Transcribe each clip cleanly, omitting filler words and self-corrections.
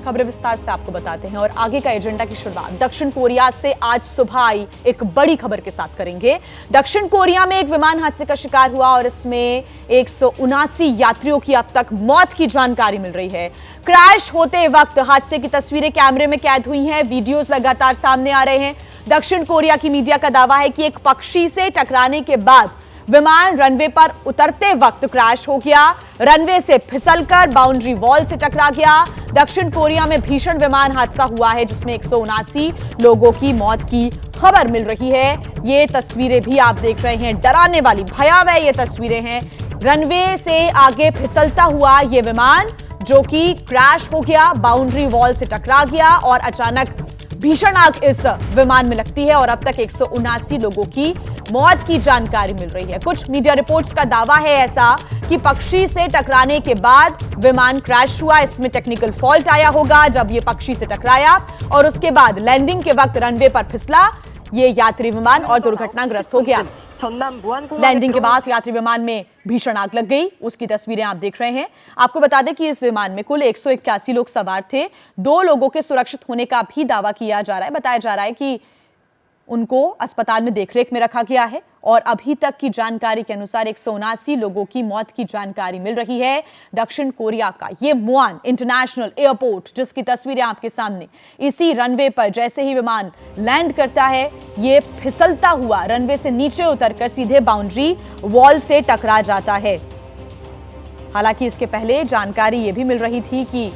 खबरें विस्तार से आपको बताते हैं और आगे का एजेंडा की शुरुआत दक्षिण कोरिया से आज सुबह आई एक बड़ी खबर के साथ करेंगे। दक्षिण कोरिया में एक विमान हादसे का शिकार हुआ और इसमें 179 यात्रियों की अब तक मौत की जानकारी मिल रही है। क्रैश होते वक्त हादसे की तस्वीरें कैमरे में कैद हुई हैं, वीडियोस लगातार सामने आ रहे हैं। दक्षिण कोरिया की मीडिया का दावा है कि एक पक्षी से टकराने के बाद विमान रनवे पर उतरते वक्त क्रैश हो गया, रनवे से फिसलकर बाउंड्री वॉल से टकरा गया। दक्षिण कोरिया में भीषण विमान हादसा हुआ है जिसमें 179 लोगों की मौत की खबर मिल रही है। ये तस्वीरें भी आप देख रहे हैं, डराने वाली भयावह ये तस्वीरें हैं। रनवे से आगे फिसलता हुआ ये विमान जो कि क्रैश हो गया, बाउंड्री वॉल से टकरा गया और अचानक भीषण आग इस विमान में लगती है और अब तक 179 लोगों की मौत की जानकारी मिल रही है। कुछ मीडिया रिपोर्ट्स का दावा है ऐसा कि पक्षी से टकराने के बाद विमान क्रैश हुआ। इसमें टेक्निकल फॉल्ट आया होगा जब ये पक्षी से टकराया और उसके बाद लैंडिंग के वक्त रनवे पर फिसला ये यात्री विमान और दुर्घटनाग्रस्त हो गया। लैंडिंग के बाद यात्री विमान में भीषण आग लग गई, उसकी तस्वीरें आप देख रहे हैं। आपको बता दें कि इस विमान में कुल 181 लोग सवार थे। 2 लोगों के सुरक्षित होने का भी दावा किया जा रहा है। बताया जा रहा है कि उनको अस्पताल में देखरेख में रखा गया है और अभी तक की जानकारी के अनुसार 179 लोगों की मौत की जानकारी मिल रही है। दक्षिण कोरिया का ये मुआन इंटरनेशनल एयरपोर्ट जिसकी तस्वीरें आपके सामने, इसी रनवे पर जैसे ही विमान लैंड करता है ये फिसलता हुआ रनवे से नीचे उतरकर सीधे बाउंड्री वॉल से टकरा जाता है। हालांकि इसके पहले जानकारी ये भी मिल रही थी कि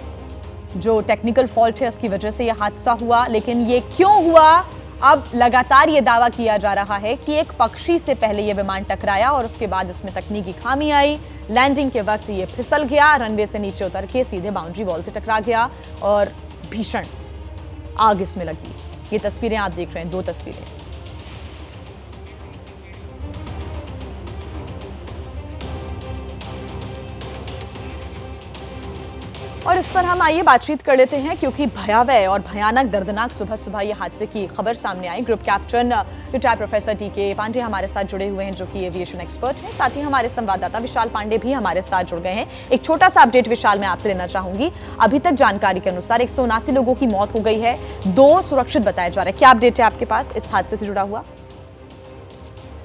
जो टेक्निकल फॉल्ट है उसकी वजह से यह हादसा हुआ, लेकिन ये क्यों हुआ, अब लगातार यह दावा किया जा रहा है कि एक पक्षी से पहले यह विमान टकराया और उसके बाद इसमें तकनीकी खामी आई। लैंडिंग के वक्त यह फिसल गया, रनवे से नीचे उतर के सीधे बाउंड्री वॉल से टकरा गया और भीषण आग इसमें लगी। ये तस्वीरें आप देख रहे हैं, 2 तस्वीरें। और इस पर हम आइए बातचीत कर लेते हैं क्योंकि भयावह और भयानक दर्दनाक सुबह सुबह ये हादसे की खबर सामने आई। ग्रुप कैप्टन रिटायर्ड प्रोफेसर टीके पांडे हमारे साथ जुड़े हुए हैं जो कि एविएशन एक्सपर्ट हैं। साथ ही हमारे संवाददाता विशाल पांडे भी हमारे साथ जुड़ गए हैं। एक छोटा सा अपडेट विशाल मैं आपसे लेना चाहूंगी। अभी तक जानकारी के अनुसार 179 लोगों की मौत हो गई है, 2 सुरक्षित बताया जा रहा है। क्या अपडेट है आपके पास इस हादसे से जुड़ा हुआ?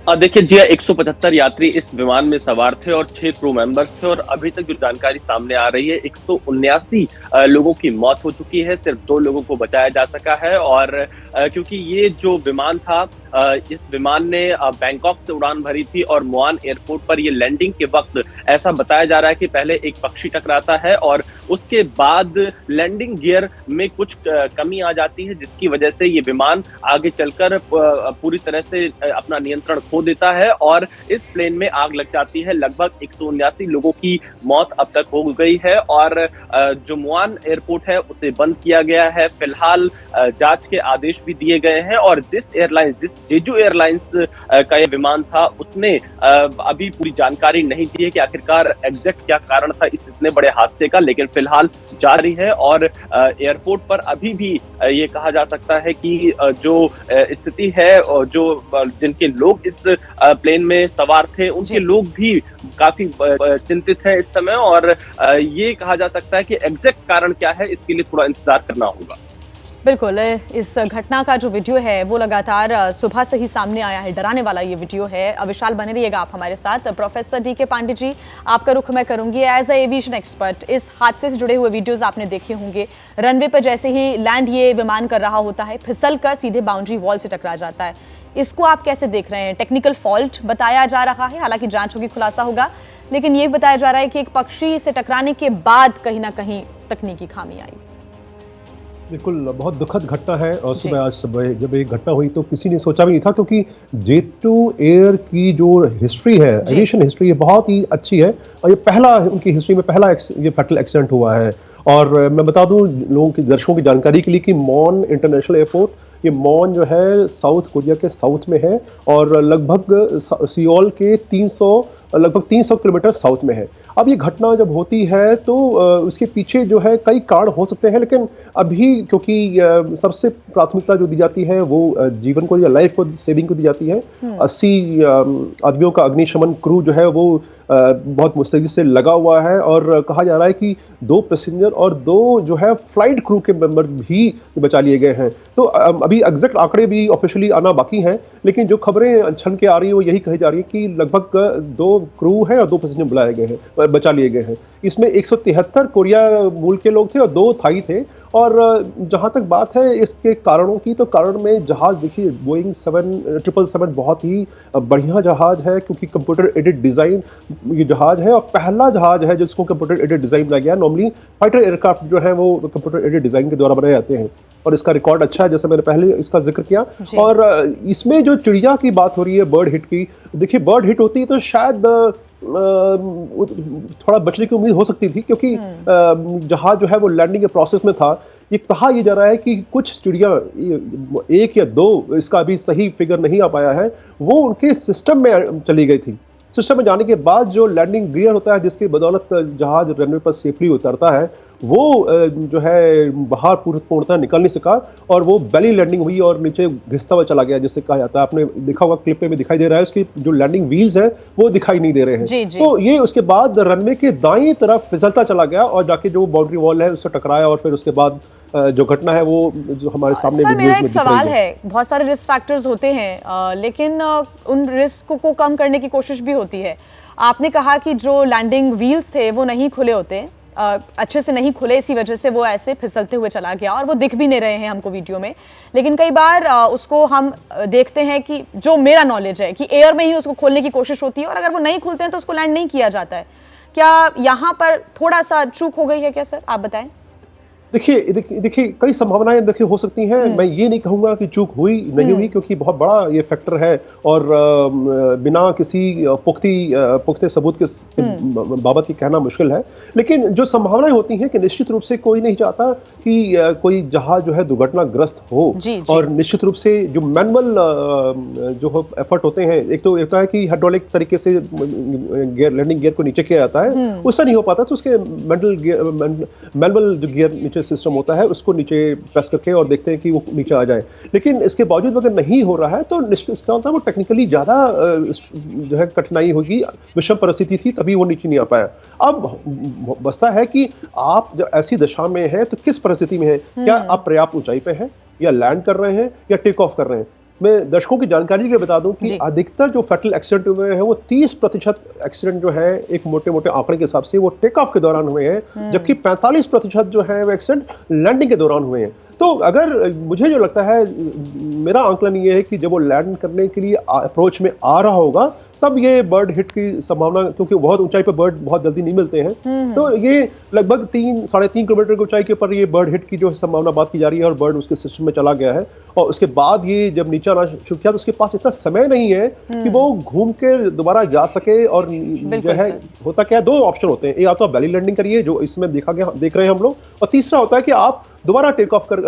देखिए जी, 175 यात्री इस विमान में सवार थे और 6 क्रू मेंबर्स थे और अभी तक जो जानकारी सामने आ रही है 179 लोगों की मौत हो चुकी है। सिर्फ 2 लोगों को बचाया जा सका है और क्योंकि ये जो विमान था इस विमान ने बैंकॉक से उड़ान भरी थी और मुआन एयरपोर्ट पर ये लैंडिंग के वक्त ऐसा बताया जा रहा है कि पहले एक पक्षी टकराता है और उसके बाद लैंडिंग गियर में कुछ कमी आ जाती है जिसकी वजह से ये विमान आगे चलकर पूरी तरह से अपना नियंत्रण खो देता है और इस प्लेन में आग लग जाती है। लगभग 179 लोगों की मौत अब तक हो गई है और जो मुआन एयरपोर्ट है उसे बंद किया गया है। फिलहाल जांच के आदेश भी दिए गए हैं और जिस जेजू एयरलाइंस का ये विमान था उसने अभी पूरी जानकारी नहीं दी है कि आखिरकार एग्जैक्ट क्या कारण था इस इतने बड़े हादसे का, लेकिन फिलहाल जारी है और एयरपोर्ट पर अभी भी ये कहा जा सकता है कि जो स्थिति है जो जिनके लोग इस प्लेन में सवार थे उनके लोग भी काफी चिंतित हैं इस समय और ये कहा जा सकता है कि एग्जैक्ट कारण क्या है इसके लिए थोड़ा इंतजार करना होगा। बिल्कुल, इस घटना का जो वीडियो है वो लगातार सुबह से ही सामने आया है, डराने वाला ये वीडियो है। विशाल बने रहिएगा आप हमारे साथ। प्रोफेसर टीके पांडे जी, आपका रुख मैं करूंगी एज ए एविएशन एक्सपर्ट। इस हादसे से जुड़े हुए वीडियोस आपने देखे होंगे। रनवे पर जैसे ही लैंड ये विमान कर रहा होता है फिसल कर सीधे बाउंड्री वॉल से टकरा जाता है। इसको आप कैसे देख रहे हैं? टेक्निकल फॉल्ट बताया जा रहा है, हालांकि जांच होगी, खुलासा होगा, लेकिन ये बताया जा रहा है कि एक पक्षी से टकराने के बाद कहीं ना कहीं तकनीकी खामी आई। बिल्कुल, बहुत दुखद घटना है और आज सुबह जब ये घटना हुई तो किसी ने सोचा भी नहीं था क्योंकि जेटू एयर की जो हिस्ट्री है, एविएशन हिस्ट्री है, बहुत ही अच्छी है और ये पहला उनकी हिस्ट्री में पहला ये फैटल एक्सीडेंट हुआ है। और मैं बता दूं लोगों की, दर्शकों की जानकारी के लिए कि मॉन इंटरनेशनल एयरपोर्ट, ये मॉन जो है साउथ कोरिया के साउथ में है और लगभग सियोल के लगभग 300 किलोमीटर साउथ में है। अब ये घटना जब होती है तो उसके पीछे जो है कई कारण हो सकते हैं, लेकिन अभी क्योंकि सबसे प्राथमिकता जो दी जाती है वो जीवन को या लाइफ को सेविंग को दी जाती है। 80 आदमियों का अग्निशमन क्रू जो है वो बहुत मुस्तैदी से लगा हुआ है और कहा जा रहा है कि 2 पैसेंजर और 2 जो है फ्लाइट क्रू के मेंबर भी बचा लिए गए हैं। तो अभी एग्जैक्ट आंकड़े भी ऑफिशियली आना बाकी हैं, लेकिन जो खबरें छन के आ रही है वो यही कही जा रही है कि लगभग 2 क्रू हैं और 2 पैसेंजर बुलाए गए हैं, बचा लिए गए हैं। इसमें 173 कोरिया मूल के लोग थे और 2 थाई थे। और जहां तक बात है इसके कारणों की, तो कारण में जहाज देखिए बोइंग 777 बहुत ही बढ़िया जहाज है, क्योंकि कंप्यूटर एडेड डिजाइन ये जहाज है और पहला जहाज है जिसको कंप्यूटर एडेड डिजाइन बनाया गया। नॉर्मली फाइटर एयरक्राफ्ट जो है वो कंप्यूटर एडेड डिजाइन के द्वारा बनाए जाते हैं और इसका रिकॉर्ड अच्छा है, जैसे मैंने पहले इसका जिक्र किया। और इसमें जो चिड़िया की बात हो रही है, बर्ड हिट की, देखिए बर्ड हिट होती है तो शायद थोड़ा बचने की उम्मीद हो सकती थी, क्योंकि जहाज जो है वो लैंडिंग के प्रोसेस में था। ये कहा यह जा रहा है कि कुछ चिड़िया 1 या 2, इसका अभी सही फिगर नहीं आ पाया है, वो उनके सिस्टम में चली गई थी। सिस्टम में जाने के बाद जो लैंडिंग गियर होता है जिसकी बदौलत जहाज रनवे पर सेफली उतरता है, वो जो है बाहर पूर्णतः निकल नहीं सका और वो बेली लैंडिंग हुई और नीचे घिसता हुआ चला गया, जिसे कहा जाता है। आपने देखा होगा क्लिप में दिखाई दे रहा है, उसकी जो लैंडिंग व्हील्स हैं वो दिखाई नहीं दे रहे हैं। जी, जी। तो ये उसके बाद रनवे के दाईं तरफ फिसलता चला गया और जाके जो बाउंड्री वॉल है उससे टकराया और फिर उसके बाद जो घटना है वो जो हमारे सामने सर मेरा एक सवाल है, बहुत सारे रिस्क फैक्टर्स होते हैं, लेकिन उन रिस्क को कम करने की कोशिश भी होती है। आपने कहा कि जो लैंडिंग व्हील्स थे वो नहीं खुले होते, अच्छे से नहीं खुले, इसी वजह से वो ऐसे फिसलते हुए चला गया और वो दिख भी नहीं रहे हैं हमको वीडियो में। लेकिन कई बार उसको हम देखते हैं कि जो मेरा नॉलेज है कि एयर में ही उसको खोलने की कोशिश होती है और अगर वो नहीं खुलते हैं तो उसको लैंड नहीं किया जाता है। क्या यहाँ पर थोड़ा सा चूक हो गई है क्या सर, आप बताएं? देखिए कई संभावनाएं देखिए हो सकती हैं। मैं ये नहीं कहूंगा कि चूक हुई नहीं हुई, क्योंकि बहुत बड़ा ये फैक्टर है और बिना किसी पुख्ते सबूत के बाबत ये कहना मुश्किल है। लेकिन जो संभावनाएं होती हैं कि निश्चित रूप से कोई नहीं चाहता कि कोई जहाज जो है दुर्घटनाग्रस्त हो। जी। और निश्चित रूप से जो मैनुअल जो एफर्ट होते हैं, एक तो होता है कि हाइड्रोलिक तरीके से लैंडिंग गियर को नीचे किया जाता है, उससे नहीं हो पाता तो उसके मैनुअल जो गियर नीचे सिस्टम होता है उसको नीचे प्रेस करके और देखते हैं कि वो नीचे आ जाए। लेकिन इसके बावजूद अगर नहीं हो रहा है तो निश्चित क्या होता है, वो टेक्निकली ज्यादा जो है कठिनाई होगी, विषम परिस्थिति थी तभी वो नीचे नहीं आ पाया। अब बसता है कि आप जब ऐसी दशा में हैं तो किस परिस्थिति में है, क्या आप पर्याप्त ऊंचाई पे हैं या लैंड कर रहे हैं या टेक ऑफ कर रहे हैं। मैं दर्शकों की जानकारी के लिए बता दूं कि अधिकतर जो फैटल एक्सीडेंट हुए हैं वो 30% एक्सीडेंट जो है एक मोटे मोटे आंकड़े के हिसाब से वो टेक ऑफ के दौरान हुए हैं, जबकि 45% जो है वो एक्सीडेंट लैंडिंग के दौरान हुए हैं। तो अगर मुझे जो लगता है, मेरा आंकलन ये है कि जब वो लैंड करने के लिए अप्रोच में आ रहा होगा तब ये बर्ड हिट की संभावना, क्योंकि बहुत ऊंचाई पर बर्ड बहुत जल्दी नहीं मिलते हैं, तो ये लगभग 3-3.5 किलोमीटर की ऊंचाई के ऊपर ये बर्ड हिट की जो संभावना बात की जा रही है और बर्ड उसके सिस्टम में चला गया है। और उसके बाद ये जब नीचे आना शुरू किया तो उसके पास इतना समय नहीं है कि वो घूम के दोबारा जा सके। और जो है होता क्या है, 2 ऑप्शन होते हैं, या तो आप बैली लैंडिंग करिए जो इसमें देख रहे हैं हम लोग, और तीसरा होता है कि आप दोबारा टेक ऑफ कर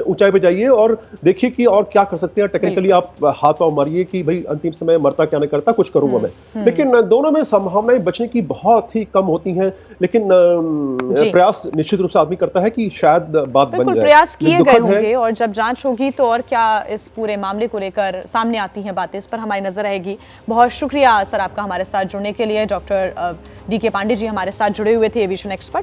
ऊंचाई पे जाइए और देखिए कि और क्या कर सकते हैं। टेक्निकली आप हाथ पांव मारिए कि भाई अंतिम समय मरता क्या नहीं करता, कुछ करूंगा मैं। लेकिन दोनों में संभावनाएं बचने की बहुत ही कम होती हैं, लेकिन प्रयास निश्चित रूप से आदमी करता है कि शायद बात बन जाए। प्रयास किए गए होंगे और जब जांच होगी तो और क्या इस पूरे मामले को लेकर सामने आती हैं बातें, इस पर हमारी नजर रहेगी। बहुत शुक्रिया सर आपका हमारे साथ जुड़ने के लिए। डॉक्टर DK पांडे जी हमारे साथ जुड़े हुए थे, एविएशन एक्सपर्ट।